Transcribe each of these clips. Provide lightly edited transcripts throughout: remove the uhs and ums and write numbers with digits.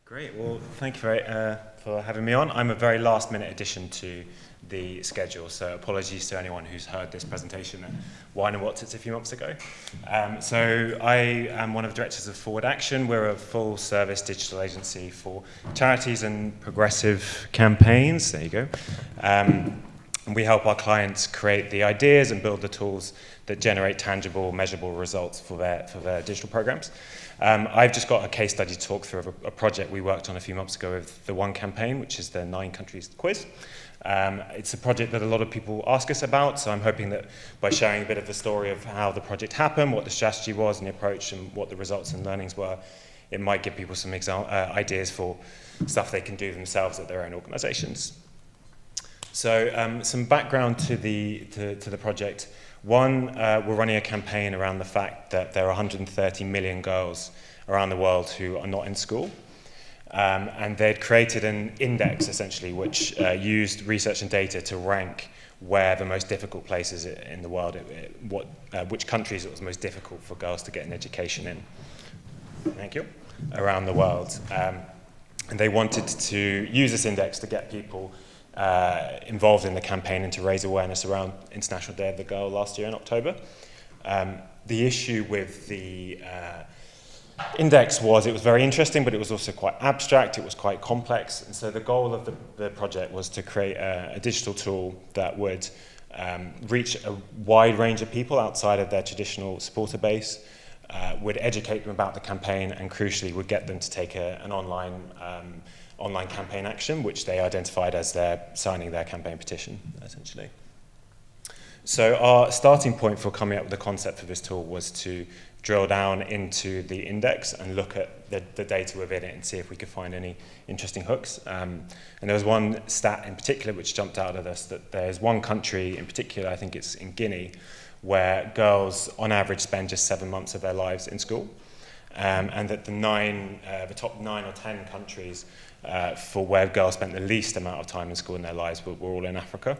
Great. Well, thank you for having me on. I'm a very last-minute addition to the schedule, so apologies to anyone who's heard this presentation at Wine and What's a few months ago. So I am one of the directors of Forward Action. We're a full-service digital agency for charities and progressive campaigns. There you go. And we help our clients create the ideas and build the tools that generate tangible, measurable results for their digital programs. I've just got a case study to talk through of a project we worked on a few months ago with the One campaign, which is the 9 countries quiz. It's a project that a lot of people ask us about, so I'm hoping that by sharing a bit of the story of how the project happened, what the strategy was and the approach, and what the results and learnings were, it might give people some ideas for stuff they can do themselves at their own organizations. So some background to the project. One, we're running a campaign around the fact that there are 130 million girls around the world who are not in school. And they'd created an index, essentially, which used research and data to rank where the most difficult places in the world, which countries it was most difficult for girls to get an education in. Thank you. Around the world. And they wanted to use this index to get people involved in the campaign and to raise awareness around International Day of the Girl last year in October. The issue with the index was it was very interesting, but it was also quite abstract, it was quite complex, and so the goal of the project was to create a digital tool that would reach a wide range of people outside of their traditional supporter base, would educate them about the campaign, and crucially would get them to take an online campaign action, which they identified as signing their campaign petition, essentially. So our starting point for coming up with the concept for this tool was to drill down into the index and look at the data within it and see if we could find any interesting hooks. And there was one stat in particular which jumped out at us, that there's one country in particular, I think it's in Guinea, where girls on average spend just 7 months of their lives in school. And that the top 9 or 10 countries for where girls spent the least amount of time in school in their lives were all in Africa.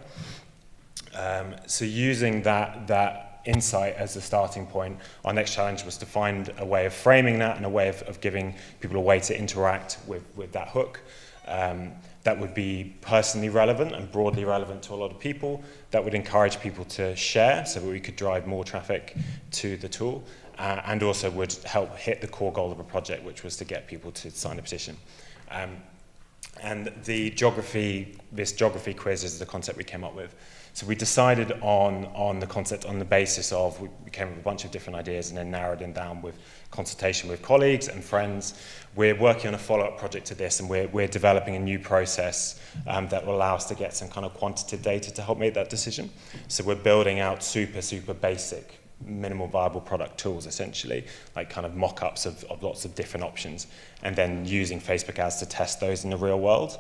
So using that insight as a starting point, our next challenge was to find a way of framing that and a way of giving people a way to interact with that hook that would be personally relevant and broadly relevant to a lot of people, that would encourage people to share so that we could drive more traffic to the tool, and also would help hit the core goal of a project, which was to get people to sign a petition. And this geography quiz is the concept we came up with. So we decided on the concept on the basis of, we came up with a bunch of different ideas and then narrowed them down with consultation with colleagues and friends. We're working on a follow-up project to this, and we're developing a new process that will allow us to get some kind of quantitative data to help make that decision. So we're building out super basic minimal viable product tools, essentially, like kind of mock-ups of lots of different options, and then using Facebook ads to test those in the real world,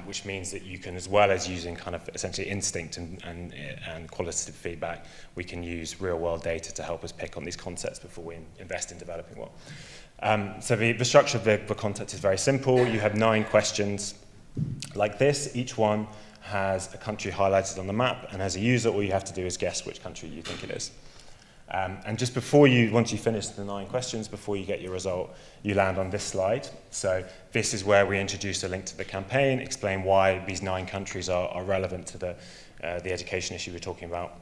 which means that you can, as well as using kind of essentially instinct and qualitative feedback, we can use real-world data to help us pick on these concepts before we invest in developing one. So the structure of the concept is very simple. You have 9 questions like this. Each one has a country highlighted on the map, and as a user, all you have to do is guess which country you think it is. And just once you finish the 9 questions, before you get your result, you land on this slide. So this is where we introduce a link to the campaign, explain why these 9 countries are relevant to the education issue we're talking about,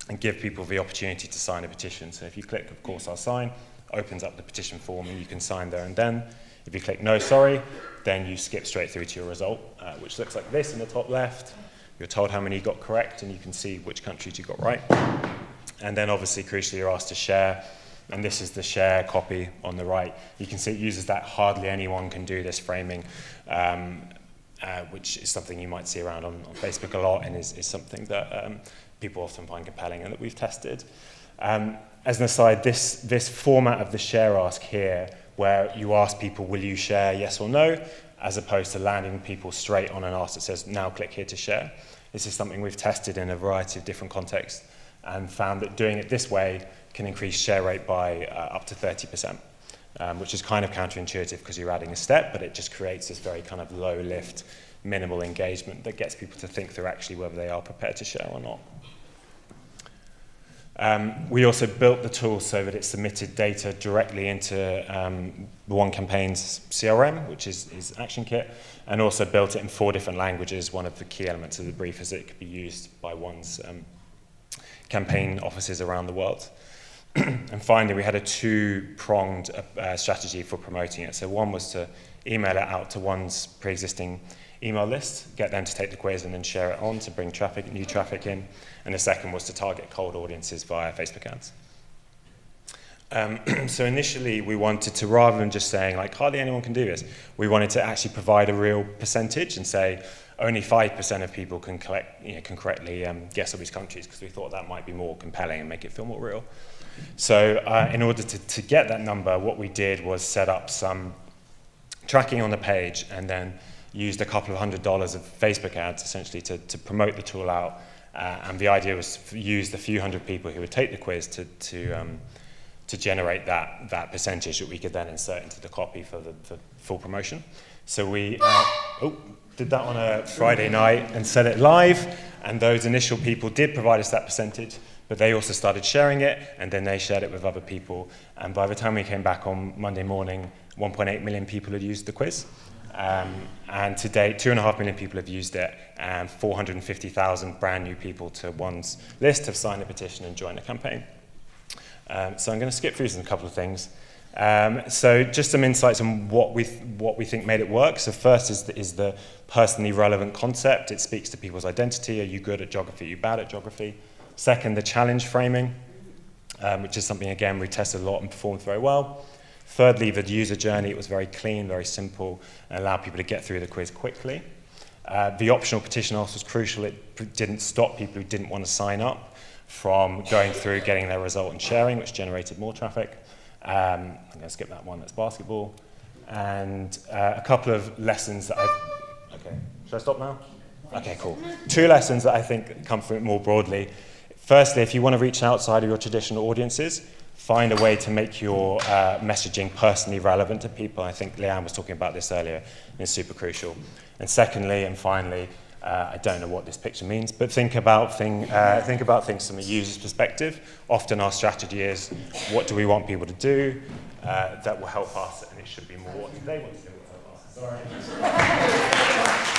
and give people the opportunity to sign a petition. So if you click, of course, I'll sign, opens up the petition form, and you can sign there and then. If you click no, sorry, then you skip straight through to your result, which looks like this in the top left. You're told how many you got correct, and you can see which countries you got right. And then obviously, crucially, you're asked to share, and this is the share copy on the right. You can see it uses that hardly anyone can do this framing, which is something you might see around on Facebook a lot, and is something that people often find compelling and that we've tested. As an aside, this format of the share ask here, where you ask people, will you share, yes or no, as opposed to landing people straight on an ask that says, now click here to share. This is something we've tested in a variety of different contexts, and found that doing it this way can increase share rate by up to 30%, which is kind of counterintuitive because you're adding a step, but it just creates this very kind of low lift, minimal engagement that gets people to think through actually whether they are prepared to share or not. We also built the tool so that it submitted data directly into the eCampaign's CRM, which is Action Kit, and also built it in 4 different languages. One of the key elements of the brief is that it could be used by one's campaign offices around the world. And finally, we had a 2-pronged strategy for promoting it. So one was to email it out to one's pre-existing email list, get them to take the quiz and then share it on to bring new traffic in. And the second was to target cold audiences via Facebook ads. So initially, we wanted to, rather than just saying, like, hardly anyone can do this, we wanted to actually provide a real percentage and say only 5% of people can correctly guess all these countries, because we thought that might be more compelling and make it feel more real. So in order to get that number, what we did was set up some tracking on the page and then used a couple of $100 of Facebook ads essentially to promote the tool out. And the idea was to use the few hundred people who would take the quiz to generate that percentage that we could then insert into the copy for the full promotion. So we did that on a Friday night and set it live, and those initial people did provide us that percentage, but they also started sharing it, and then they shared it with other people. And by the time we came back on Monday morning, 1.8 million people had used the quiz. And to date, 2.5 million people have used it, and 450,000 brand new people to one's list have signed a petition and joined the campaign. So I'm going to skip through a couple of things. So just some insights on what we think made it work. So first is the personally relevant concept. It speaks to people's identity. Are you good at geography? Are you bad at geography? Second, the challenge framing, which is something, again, we tested a lot and performed very well. Thirdly, the user journey. It was very clean, very simple, and allowed people to get through the quiz quickly. The optional petition also was crucial. It didn't stop people who didn't want to sign up from going through, getting their result and sharing, which generated more traffic. I'm going to skip that one, that's basketball. And a couple of lessons that okay, should I stop now? Okay, cool. 2 lessons that I think come from it more broadly. Firstly, if you want to reach outside of your traditional audiences, find a way to make your messaging personally relevant to people. I think Leanne was talking about this earlier, and it's super crucial. And secondly, and finally, I don't know what this picture means, but think about things from a user's perspective. Often our strategy is, what do we want people to do that will help us, and it should be more what do they want to do that will help us. Sorry.